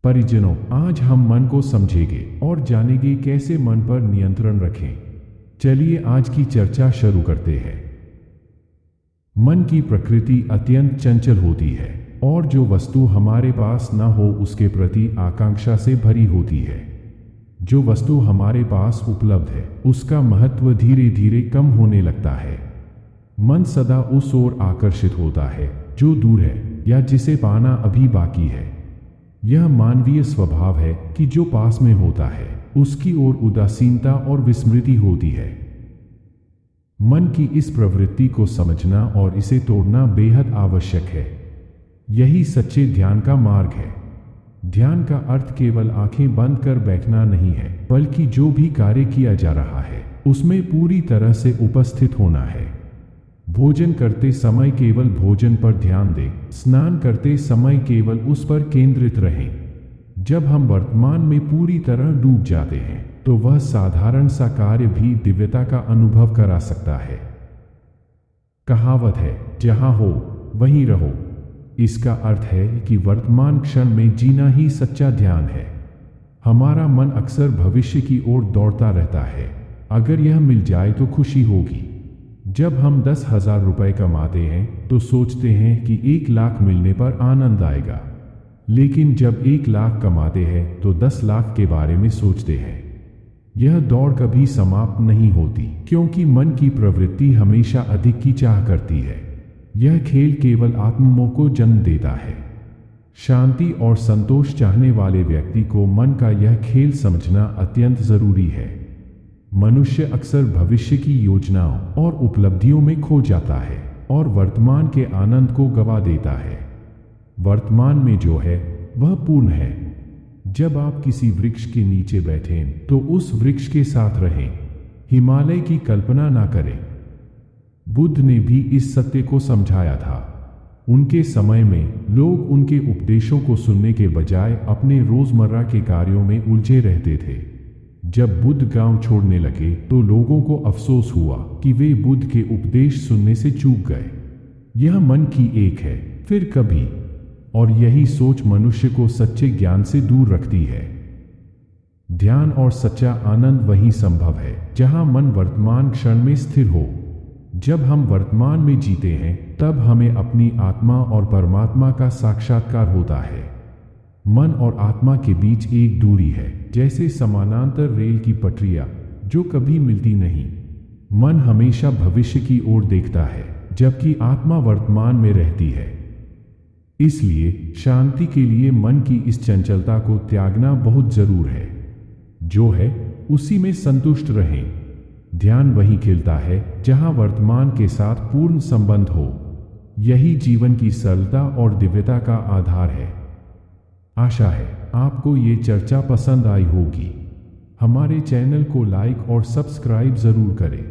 परिजनों, आज हम मन को समझेंगे और जानेंगे कैसे मन पर नियंत्रण रखें। चलिए आज की चर्चा शुरू करते हैं। मन की प्रकृति अत्यंत चंचल होती है और जो वस्तु हमारे पास न हो उसके प्रति आकांक्षा से भरी होती है। जो वस्तु हमारे पास उपलब्ध है उसका महत्व धीरे धीरे कम होने लगता है। मन सदा उस ओर आकर्षित होता है जो दूर है या जिसे पाना अभी बाकी है। यह मानवीय स्वभाव है कि जो पास में होता है उसकी ओर उदासीनता और विस्मृति होती है। मन की इस प्रवृत्ति को समझना और इसे तोड़ना बेहद आवश्यक है। यही सच्चे ध्यान का मार्ग है। ध्यान का अर्थ केवल आंखें बंद कर बैठना नहीं है, बल्कि जो भी कार्य किया जा रहा है उसमें पूरी तरह से उपस्थित होना है। भोजन करते समय केवल भोजन पर ध्यान दें, स्नान करते समय केवल उस पर केंद्रित रहें। जब हम वर्तमान में पूरी तरह डूब जाते हैं तो वह साधारण सा कार्य भी दिव्यता का अनुभव करा सकता है। कहावत है, जहां हो वहीं रहो। इसका अर्थ है कि वर्तमान क्षण में जीना ही सच्चा ध्यान है। हमारा मन अक्सर भविष्य की ओर दौड़ता रहता है। अगर यह मिल जाए तो खुशी होगी। जब हम 10,000 रुपए कमाते हैं तो सोचते हैं कि 1 लाख मिलने पर आनंद आएगा, लेकिन जब 1 लाख कमाते हैं तो 10 लाख के बारे में सोचते हैं। यह दौड़ कभी समाप्त नहीं होती, क्योंकि मन की प्रवृत्ति हमेशा अधिक की चाह करती है। यह खेल केवल आत्ममोह को जन्म देता है। शांति और संतोष चाहने वाले व्यक्ति को मन का यह खेल समझना अत्यंत जरूरी है। मनुष्य अक्सर भविष्य की योजनाओं और उपलब्धियों में खो जाता है और वर्तमान के आनंद को गवा देता है। वर्तमान में जो है वह पूर्ण है। जब आप किसी वृक्ष के नीचे बैठें तो उस वृक्ष के साथ रहें, हिमालय की कल्पना ना करें। बुद्ध ने भी इस सत्य को समझाया था। उनके समय में लोग उनके उपदेशों को सुनने के बजाय अपने रोजमर्रा के कार्यों में उलझे रहते थे। जब बुद्ध गांव छोड़ने लगे तो लोगों को अफसोस हुआ कि वे बुद्ध के उपदेश सुनने से चूक गए। यह मन की एक है फिर कभी, और यही सोच मनुष्य को सच्चे ज्ञान से दूर रखती है। ध्यान और सच्चा आनंद वही संभव है जहां मन वर्तमान क्षण में स्थिर हो। जब हम वर्तमान में जीते हैं तब हमें अपनी आत्मा और परमात्मा का साक्षात्कार होता है। मन और आत्मा के बीच एक दूरी है, जैसे समानांतर रेल की पटरियां जो कभी मिलती नहीं। मन हमेशा भविष्य की ओर देखता है, जबकि आत्मा वर्तमान में रहती है। इसलिए शांति के लिए मन की इस चंचलता को त्यागना बहुत जरूर है। जो है उसी में संतुष्ट रहें। ध्यान वहीं खिलता है जहां वर्तमान के साथ पूर्ण संबंध हो। यही जीवन की सरलता और दिव्यता का आधार है। आशा है आपको ये चर्चा पसंद आई होगी। हमारे चैनल को लाइक और सब्सक्राइब जरूर करें।